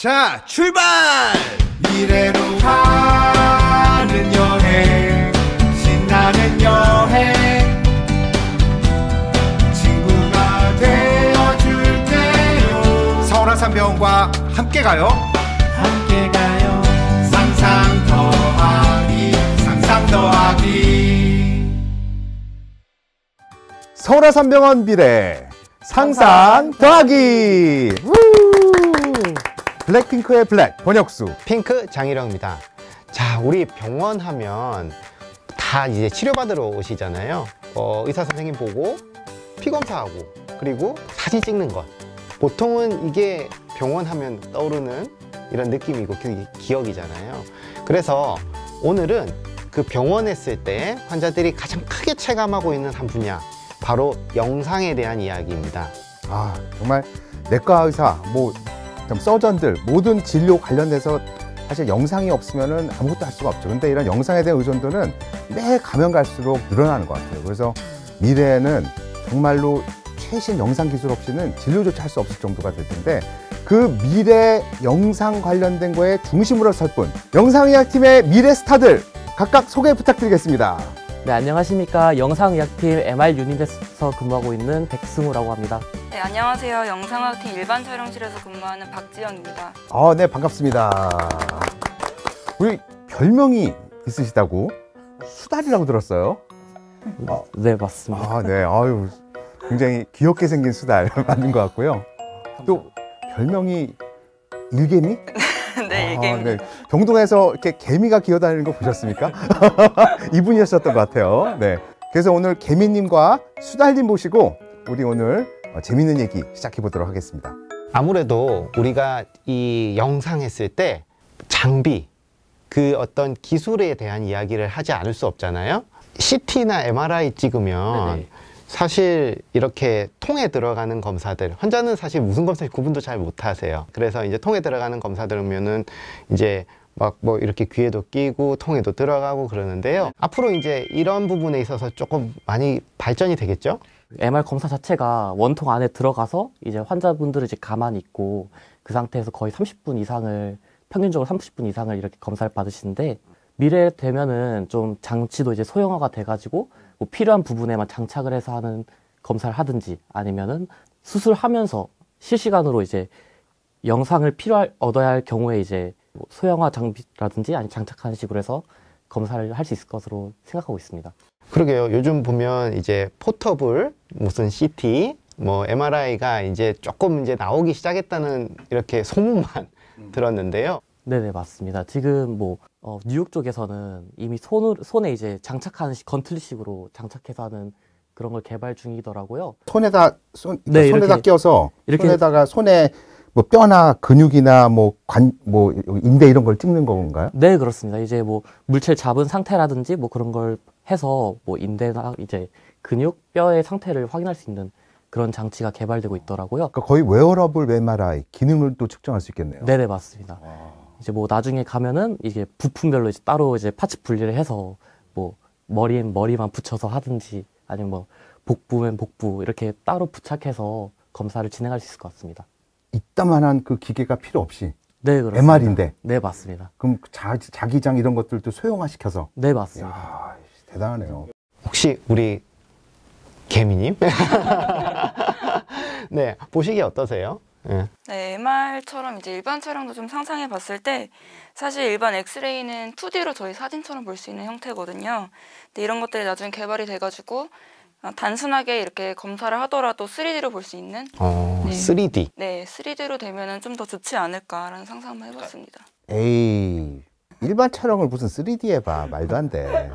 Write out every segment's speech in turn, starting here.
자, 출발! 미래로 가는 여행, 신나는 여행, 친구가 되어줄게요. 서울한산병원과 함께 가요. 함께 가요. 상상 더하기, 상상 더하기. 서울한산병원 미래 상상 더하기. 블랙핑크의 블랙 권혁수, 핑크 장희령입니다. 자, 우리 병원 하면 다 이제 치료받으러 오시잖아요. 의사 선생님 보고 피 검사하고 그리고 사진 찍는 것. 보통은 이게 병원 하면 떠오르는 이런 느낌이고 기억이잖아요. 그래서 오늘은 그 병원에 있을 때 환자들이 가장 크게 체감하고 있는 한 분야, 바로 영상에 대한 이야기입니다. 정말 내과 의사, 서전들 모든 진료 관련돼서 사실 영상이 없으면 아무것도 할 수가 없죠. 근데 이런 영상에 대한 의존도는 매 가면 갈수록 늘어나는 것 같아요. 그래서 미래에는 정말로 최신 영상 기술 없이는 진료조차 할 수 없을 정도가 될 텐데, 그 미래 영상 관련된 거에 중심으로 설 분, 영상의학팀의 미래 스타들 각각 소개 부탁드리겠습니다. 네, 안녕하십니까. 영상의학팀 MR 유닛에서 근무하고 있는 백승우라고 합니다. 네, 안녕하세요. 영상의학팀 일반 촬영실에서 근무하는 박지영입니다. 네, 반갑습니다. 우리 별명이 있으시다고? 수달이라고 들었어요? 네, 맞습니다. 네, 굉장히 귀엽게 생긴 수달 맞는 것 같고요. 또 별명이 일개미? 네, 일개미. 네. 병동에서 이렇게 개미가 기어다니는 거 보셨습니까? 이분이셨던 것 같아요. 네. 그래서 오늘 개미님과 수달님 모시고 우리 오늘 재밌는 얘기 시작해 보도록 하겠습니다. 아무래도 우리가 이 영상 했을 때 장비, 그 어떤 기술에 대한 이야기를 하지 않을 수 없잖아요. CT나 MRI 찍으면 네네. 사실 이렇게 통에 들어가는 검사들, 환자는 사실 무슨 검사인지 구분도 잘 못하세요. 그래서 이제 통에 들어가는 검사들이면은 이제 막 이렇게 귀에도 끼고 통에도 들어가고 그러는데요. 앞으로 이제 이런 부분에 있어서 조금 많이 발전이 되겠죠? MR 검사 자체가 원통 안에 들어가서 이제 환자분들을 이제 가만히 있고 그 상태에서 거의 30분 이상을, 평균적으로 30분 이상을 이렇게 검사를 받으시는데, 미래 되면은 좀 장치도 이제 소형화가 돼가지고 필요한 부분에만 장착을 해서 하는 검사를 하든지, 아니면은 수술하면서 실시간으로 이제 영상을 얻어야 할 경우에 이제 소형화 장비라든지 아니면 장착하는 식으로 해서 검사를 할 수 있을 것으로 생각하고 있습니다. 그러게요. 요즘 보면 이제 포터블, 무슨 CT, MRI가 이제 조금 이제 나오기 시작했다는 이렇게 소문만 들었는데요. 네네, 맞습니다. 지금 뉴욕 쪽에서는 이미 손에 이제 장착하는 건틀리식으로 장착해서 하는 그런 걸 개발 중이더라고요. 손에다 네, 손에다 껴서 이렇게 손에다가 손에 뼈나 근육이나 인대 이런 걸 찍는 건가요? 네, 그렇습니다. 이제 물체를 잡은 상태라든지 그런 걸 해서 인대나 이제 근육, 뼈의 상태를 확인할 수 있는 그런 장치가 개발되고 있더라고요. 그러니까 거의 웨어러블 MRI 기능을 또 측정할 수 있겠네요. 네네, 맞습니다. 이제 나중에 가면은 이게 부품별로 이제 따로 이제 파츠 분리를 해서 머리엔 머리만 붙여서 하든지, 아니면 복부엔 복부 이렇게 따로 부착해서 검사를 진행할 수 있을 것 같습니다. 이따만한 그 기계가 필요 없이. 네, 그렇습니다. MR인데. 네, 맞습니다. 그럼 자기장 이런 것들도 소형화시켜서. 네, 맞습니다. 이야, 대단하네요. 혹시 우리 개미님? 네, 보시기에 어떠세요? 네. 네, MR처럼 이제 일반 촬영도 좀 상상해 봤을 때, 사실 일반 엑스레이는 2D로 저희 사진처럼 볼 수 있는 형태거든요. 근데 이런 것들이 나중에 개발이 돼가지고 단순하게 이렇게 검사를 하더라도 3D로 볼 수 있는. 네. 3D. 네, 3D로 되면은 좀 더 좋지 않을까라는 상상만 해봤습니다. 에이, 일반 촬영을 무슨 3D 해봐. 말도 안 돼.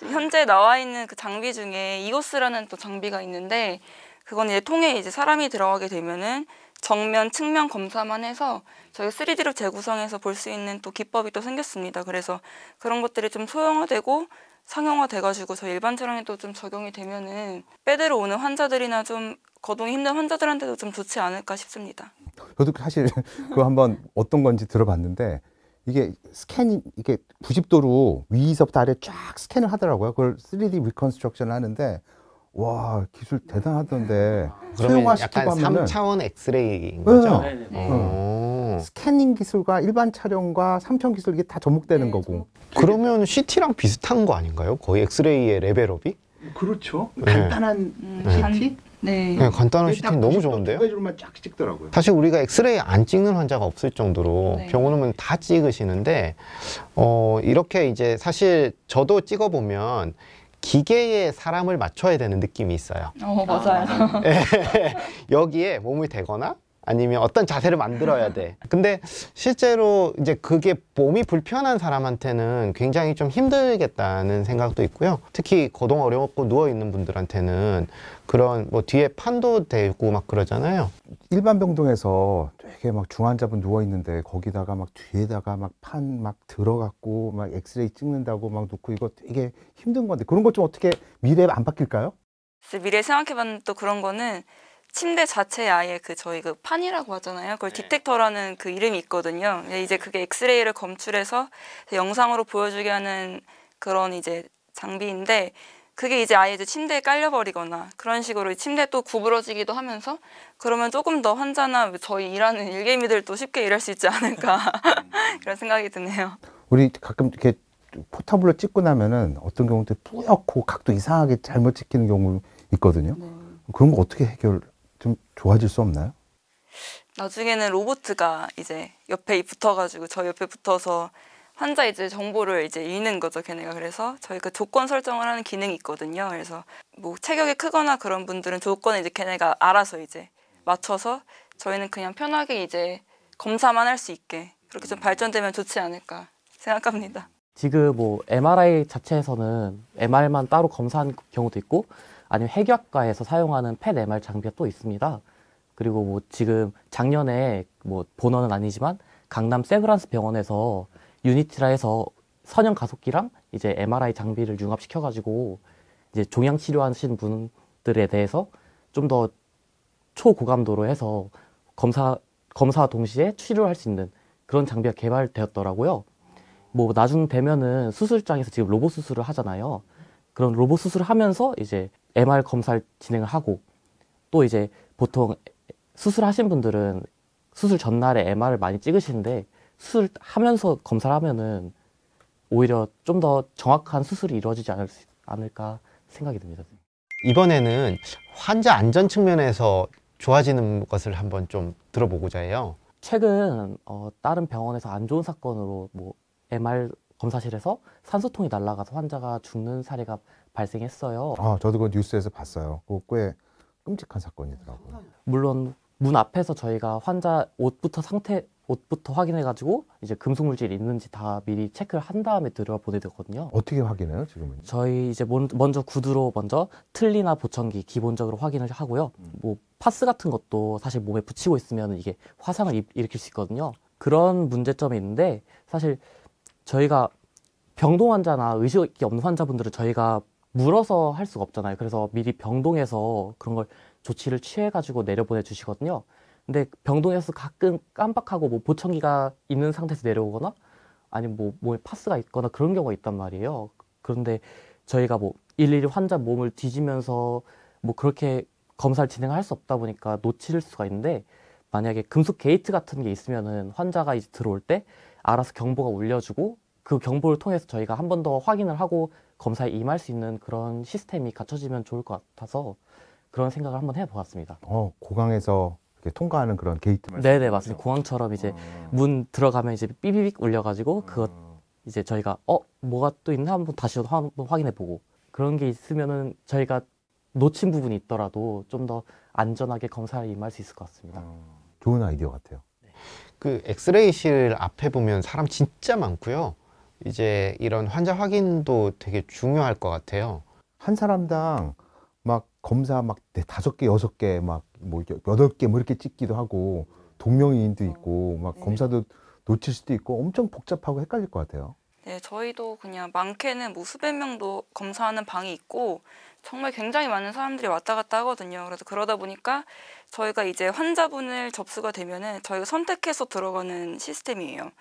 현재 나와 있는 그 장비 중에 이오스라는 또 장비가 있는데, 그건 이제 통에 이제 사람이 들어가게 되면은 정면, 측면 검사만 해서 저희 3D로 재구성해서 볼 수 있는 또 기법이 또 생겼습니다. 그래서 그런 것들이 좀 소형화되고 상용화돼가지고 저희 일반 촬영에도 좀 적용이 되면은 빼대로 오는 환자들이나 좀 거동이 힘든 환자들한테도 좀 좋지 않을까 싶습니다. 저도 사실 그거 한번 어떤 건지 들어봤는데, 이게 이게 90도로 위서부터 아래 쫙 스캔을 하더라고요. 그걸 3D 리컨스트럭션을 하는데, 와, 기술 대단하던데. 그러면 소형화시키고 약간 하면은 3차원 엑스레이인 거죠? 네. 스캐닝 기술과 일반 촬영과 3편 기술 이게 다 접목되는 네, 거고. 그러면 CT랑 비슷한 거 아닌가요? 거의 엑스레이의 레벨업이? 그렇죠. 네. 간단한 CT? 네. 네, 간단한 CT는 너무 좋은데요? 두 가지로만 쫙 찍더라고요. 사실 우리가 엑스레이 안 찍는 환자가 없을 정도로 네. 병원 오면 다 찍으시는데 이렇게 이제 사실 저도 찍어보면 기계에 사람을 맞춰야 되는 느낌이 있어요. 맞아요. 여기에 몸을 대거나 아니면 어떤 자세를 만들어야 돼. 근데 실제로 이제 그게 몸이 불편한 사람한테는 굉장히 좀 힘들겠다는 생각도 있고요. 특히 거동 어렵고 누워있는 분들한테는 그런 뭐 뒤에 판도 대고 막 그러잖아요. 일반 병동에서 되게 막 중환자분 누워 있는데 거기다가 막 뒤에다가 막 판 막 들어갖고 막 엑스레이 찍는다고 막 놓고 이거 되게 힘든 건데 그런 것 좀 어떻게 미래에 안 바뀔까요? 미래에 생각해봤는데 또 그런 거는 침대 자체에 아예 저희 판이라고 하잖아요. 그걸 디텍터라는 그 이름이 있거든요. 근데 이제 그게 엑스레이를 검출해서 영상으로 보여주게 하는 그런 이제 장비인데 그게 이제 아예 이제 침대에 깔려버리거나 그런 식으로 침대에 또 구부러지기도 하면서 그러면 조금 더 환자나 저희 일하는 일개미들도 쉽게 일할 수 있지 않을까 그런 생각이 드네요. 우리 가끔 이렇게 포타블로 찍고 나면은 어떤 경우도 뿌옇고 각도 이상하게 잘못 찍히는 경우 있거든요. 그런 거 어떻게 해결 좀 좋아질 수 없나요? 나중에는 로보트가 이제 옆에 붙어가지고 저희 옆에 붙어서 환자 이제 정보를 이제 읽는 거죠, 걔네가. 그래서 저희가 조건 설정을 하는 기능이 있거든요. 그래서 뭐 체격이 크거나 그런 분들은 조건을 이제 걔네가 알아서 이제 맞춰서 저희는 그냥 편하게 이제 검사만 할 수 있게 그렇게 좀 발전되면 좋지 않을까 생각합니다. 지금 뭐 MRI 자체에서는 MR만 따로 검사하는 경우도 있고 아니면 해경학과에서 사용하는 펫 MR 장비가 또 있습니다. 그리고 뭐 지금 작년에 뭐 본원은 아니지만 강남 세브란스 병원에서 유니티라 해서 선형 가속기랑 이제 MRI 장비를 융합시켜가지고 이제 종양 치료하시는 분들에 대해서 좀 더 초고감도로 해서 검사와 동시에 치료할 수 있는 그런 장비가 개발되었더라고요. 뭐 나중 되면은 수술장에서 지금 로봇 수술을 하잖아요. 그런 로봇 수술을 하면서 이제 MR 검사를 진행을 하고 또 이제 보통 수술하신 분들은 수술 전날에 MR을 많이 찍으시는데 수술하면서 검사를 하면은 오히려 좀 더 정확한 수술이 이루어지지 않을까 생각이 듭니다. 이번에는 환자 안전 측면에서 좋아지는 것을 한번 좀 들어보고자 해요. 최근 다른 병원에서 안 좋은 사건으로 뭐 MR 검사실에서 산소통이 날아가서 환자가 죽는 사례가 발생했어요. 저도 그 뉴스에서 봤어요. 그거 꽤 끔찍한 사건이더라고요. 물론 문 앞에서 저희가 환자 옷부터 확인해가지고 이제 금속 물질이 있는지 다 미리 체크를 한 다음에 들여보내거든요. 어떻게 확인해요, 지금은? 저희 이제 먼저 구두로 먼저 틀니나 보청기 기본적으로 확인을 하고요. 뭐 파스 같은 것도 사실 몸에 붙이고 있으면 이게 화상을 일으킬 수 있거든요. 그런 문제점이 있는데 사실 저희가 병동 환자나 의식이 없는 환자분들은 저희가 물어서 할 수가 없잖아요. 그래서 미리 병동에서 그런 걸 조치를 취해가지고 내려보내 주시거든요. 근데 병동에서 가끔 깜빡하고 뭐 보청기가 있는 상태에서 내려오거나 아니면 뭐 몸에 파스가 있거나 그런 경우가 있단 말이에요. 그런데 저희가 뭐 일일이 환자 몸을 뒤지면서 뭐 그렇게 검사를 진행할 수 없다 보니까 놓칠 수가 있는데 만약에 금속 게이트 같은 게 있으면은 환자가 이제 들어올 때 알아서 경보가 울려주고 그 경보를 통해서 저희가 한 번 더 확인을 하고 검사에 임할 수 있는 그런 시스템이 갖춰지면 좋을 것 같아서 그런 생각을 한번 해보았습니다. 고강에서 이렇게 통과하는 그런 게이트 말씀. 네네 맞습니다. 공항처럼 이제 문 들어가면 이제 삐비빅 울려가지고 그것 이제 저희가 뭐가 또 있나 한번 다시 한번 확인해보고 그런 게 있으면은 저희가 놓친 부분이 있더라도 좀 더 안전하게 검사를 임할 수 있을 것 같습니다. 좋은 아이디어 같아요. 그 엑스레이실 앞에 보면 사람 진짜 많고요. 이제 이런 환자 확인도 되게 중요할 것 같아요. 한 사람당 막 검사 막 5개, 6개, 막 뭐 8개 뭐 이렇게 찍기도 하고 동명이인도 있고 막 검사도 놓칠 수도 있고 엄청 복잡하고 헷갈릴 것 같아요. 네, 저희도 그냥 많게는 뭐 수백 명도 검사하는 방이 있고 정말 굉장히 많은 사람들이 왔다 갔다 하거든요. 그래서 그러다 보니까 저희가 이제 환자분을 접수가 되면은 저희가 선택해서 들어가는 시스템이에요.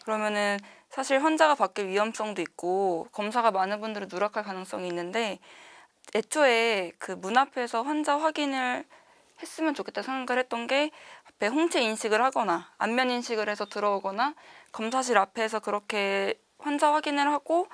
그러면은 사실 환자가 받길 위험성도 있고 검사가 많은 분들은 누락할 가능성이 있는데 애초에 그 문 앞에서 환자 확인을 했으면 좋겠다 생각을 했던 게 앞에 홍채 인식을 하거나 안면 인식을 해서 들어오거나 검사실 앞에서 그렇게 환자 확인을 하고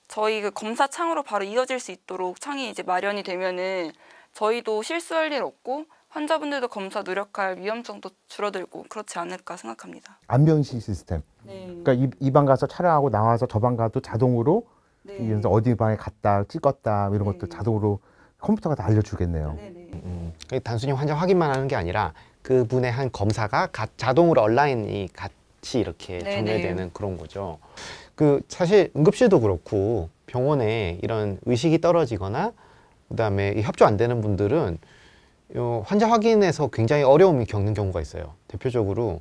저희 그 검사 창으로 바로 이어질 수 있도록 창이 이제 마련이 되면은 저희도 실수할 일 없고 환자분들도 검사 누력할 위험성도 줄어들고 그렇지 않을까 생각합니다. 안면식 시스템. 네. 그러니까 이 방 가서 촬영하고 나와서 저 방 가도 자동으로 네. 어디 방에 갔다 찍었다 이런 것도 네. 자동으로 컴퓨터가 다 알려주겠네요. 네네. 단순히 환자 확인만 하는 게 아니라 그분의 한 검사가 자동으로 온라인이 같이 이렇게 네네. 정렬되는 그런 거죠. 사실 응급실도 그렇고 병원에 이런 의식이 떨어지거나 그다음에 협조 안 되는 분들은 환자 확인에서 굉장히 어려움이 겪는 경우가 있어요. 대표적으로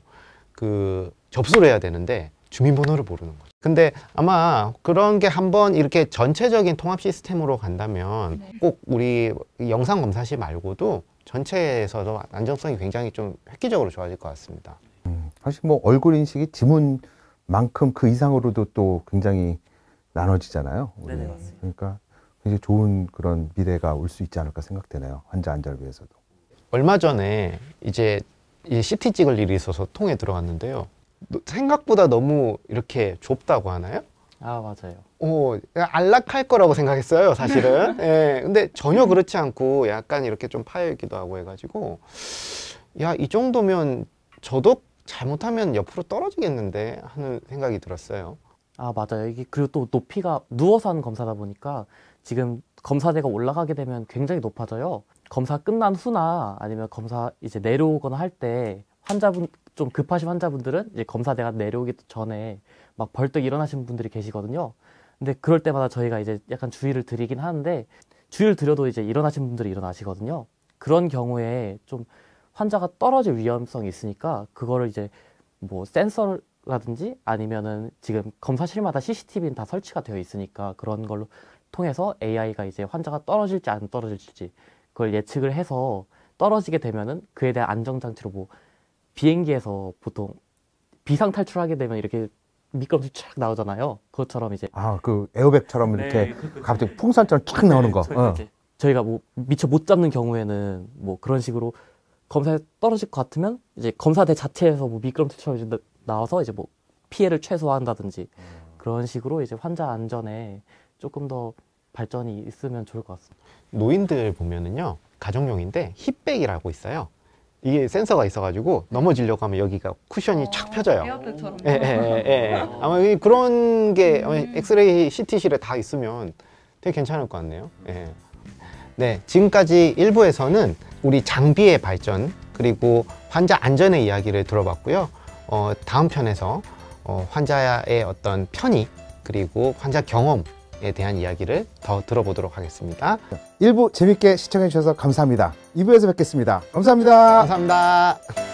접수를 해야 되는데 주민번호를 모르는 거죠. 근데 아마 그런 게 한번 이렇게 전체적인 통합 시스템으로 간다면 꼭 우리 영상 검사실 말고도 전체에서도 안정성이 굉장히 좀 획기적으로 좋아질 것 같습니다. 사실 뭐 얼굴 인식이 지문만큼 그 이상으로도 또 굉장히 나눠지잖아요. 네네, 맞습니다. 그러니까 굉장히 좋은 그런 미래가 올 수 있지 않을까 생각되네요. 환자 안전을 위해서도. 얼마 전에 이제 CT 찍을 일이 있어서 통에 들어갔는데요. 생각보다 너무 이렇게 좁다고 하나요? 아, 맞아요. 안락할 거라고 생각했어요, 사실은. 예, 근데 전혀 그렇지 않고 약간 이렇게 좀 파여있기도 하고 해가지고, 야, 이 정도면 저도 잘못하면 옆으로 떨어지겠는데 하는 생각이 들었어요. 아, 맞아요. 이게 그리고 또 높이가 누워서 하는 검사다 보니까 지금 검사대가 올라가게 되면 굉장히 높아져요. 검사 끝난 후나 아니면 검사 이제 내려오거나 할 때 환자분 좀 급하신 환자분들은 이제 검사대가 내려오기 전에 막 벌떡 일어나시는 분들이 계시거든요. 근데 그럴 때마다 저희가 이제 약간 주의를 드리긴 하는데 주의를 드려도 이제 일어나신 분들이 일어나시거든요. 그런 경우에 좀 환자가 떨어질 위험성이 있으니까 그거를 이제 뭐 센서라든지 아니면은 지금 검사실마다 CCTV는 다 설치가 되어 있으니까 그런 걸로 통해서 AI가 이제 환자가 떨어질지 안 떨어질지 그걸 예측을 해서 떨어지게 되면은 그에 대한 안정장치로 뭐 비행기에서 보통 비상 탈출하게 되면 이렇게 미끄럼틀 쫙 나오잖아요. 그것처럼 이제 그 에어백처럼 이렇게 갑자기 풍선처럼 쫙 나오는 거. 저희가 뭐 미처 못 잡는 경우에는 뭐 그런 식으로 검사에 떨어질 것 같으면 이제 검사대 자체에서 뭐 미끄럼틀처럼 이제 나와서 이제 뭐 피해를 최소화한다든지 그런 식으로 이제 환자 안전에 조금 더 발전이 있으면 좋을 것 같습니다. 노인들 보면은요, 가정용인데 힙백이라고 있어요. 이게 센서가 있어가지고 넘어지려고 하면 여기가 쿠션이 쫙 펴져요. 에어백처럼. 아마 그런 게 엑스레이 CT실에 다 있으면 되게 괜찮을 것 같네요. 네, 지금까지 1부에서는 우리 장비의 발전 그리고 환자 안전의 이야기를 들어봤고요. 다음 편에서 환자의 어떤 편의 그리고 환자 경험에 대한 이야기를 더 들어보도록 하겠습니다. 1부 재밌게 시청해 주셔서 감사합니다. 2부에서 뵙겠습니다. 감사합니다. 감사합니다.